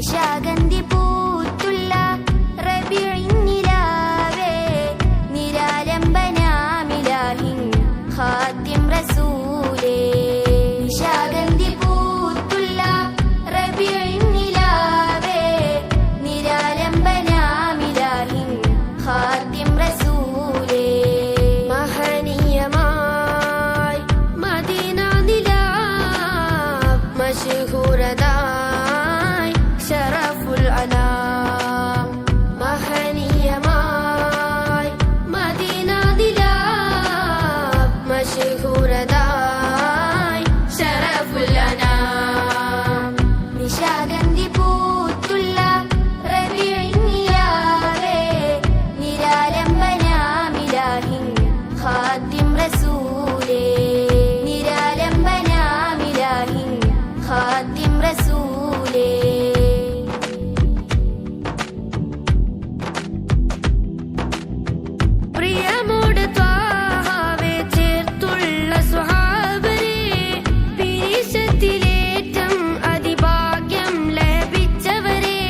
നിശാഗന്ധി പൂത്തുള്ള റബീഇൻ നിലാവേ നിരാലംബനാമിലാഹിൻ ഖാതിം റസൂലേ നിശാഗന്ധി പൂത്തുള്ള റബീഇൻ നിലാവേ നിരാലംബനാമിലാഹിൻ ഖാതിം റസൂലേ മഹനീയമായി മദീന നിലാവ് മശ്ഹൂറതായി ശറഫുൽ അനാം മഹനീയമായി മദീന നിലാവ് മശ്ഹൂറതായി ശറഫുൽ അനാം നിശാഗന്ധി പൂത്തുള്ള റബീഇൻ നിലാവേ നിരാലംബനാമിലാഹിൻ ഖാതിം റസൂലേ നിരാലംബനാമിലാഹിൻ ഖാതിം റസൂലേ പ്രിയമോട് ത്വാഹാവേ ചേർത്തുള്ള സ്വഹാബരേ പീശത്തിലേറ്റം അതിഭാഗ്യം ലഭിച്ചവരേ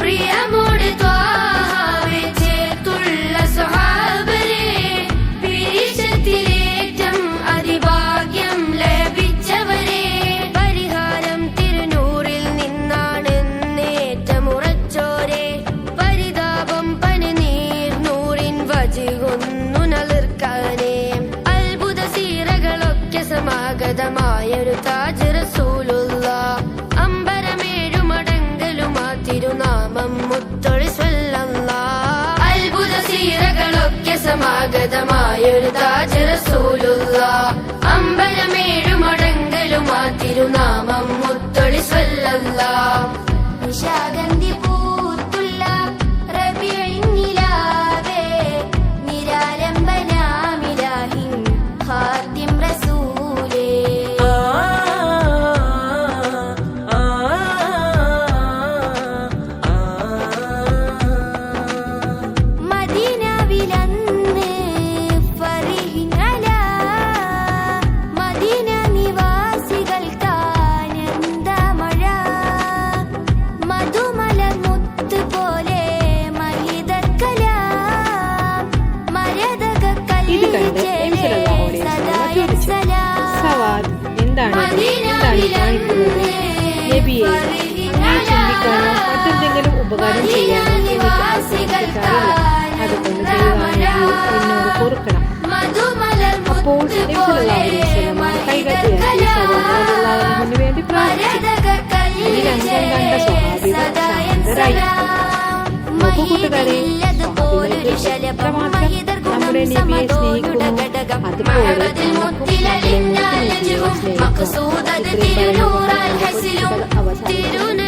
പ്രിയമോട് ത്വാഹാവേ ചേർത്തുള്ള സ്വഹാബരേ പീശത്തിലേറ്റം അതിഭാഗ്യം ലഭിച്ചവരേ പരിഹാരം തിരുനൂറിൽ നിന്നാണെന്നേറ്റമുറച്ചോരേ പരിതാപം പനിനീർ നൂറിൻ വജികൊന്നു നളിർക്കാനേ അത്ഭുത സീറകളൊക്കെ സമാഗതമായൊരു താജ് റസൂലുള്ള അമ്പരമേഴുമടങ്കലുമാ തിരുനാമം മുത്തൊളി സ്വല്ലല്ലാഹ് അത്ഭുത സീറകളൊക്കെ സമാഗതമായൊരു താജ് റസൂലുള്ള അമ്പരമേഴുമടങ്കലുമാ തിരുനാമം മുത്തൊളി സ്വല്ലല്ലാഹ് നിശാഗന്ധി പൂത്തുള്ള റബീഇൻ നിലാവേ നിരാലംബനാമിലാഹിൻ ഖാതിം റസൂലേ മദീനവിലന്ന് ഫർഹിൻ അലാ മദീന നിവാസികൾക്കാനന്ദമഴ മധുമലർ മുത്ത് പോലെ മഹിതർക്കലാം മരതക ഇത് കണ്ട് നബി സല്ലല്ലാഹു അലൈഹി വസല്ലം ചോദിച്ചു, സവാദ് എന്താണ് കാണിക്കുന്നത്? നബിയെ, അങ്ങനെ ചിന്തിക്കാനോ മറ്റെന്തെങ്കിലും ഉപകാരം ചെയ്യാനോ എനിക്ക് അവസരമില്ല. അതുകൊണ്ട് ദയവായി എന്നോട് പൊറുക്കണം. അപ്പോൾ നബി സല്ലല്ലാഹു അലൈഹി വസല്ലം കൈകൾ ഉയർത്തി സവാദിന് വേണ്ടി പ്രാർത്ഥിച്ചു. ഈ രംഗം കണ്ട സ്വഹാബികൾ ശാന്തരായി. നോക്കൂ കൂട്ടുകാരെ, സ്വഹാബികൾക്ക് എത്രമാത്രം നമ്മുടെ നബിയെ സ്നേഹിക്കുന്നു. അതുപോലെ നമുക്കും നമ്മുടെ മുത്ത് നബിയെ സ്നേഹിക്കാം. ഇത്രയും പറയുന്നത് അവസാനിക്കുന്നു.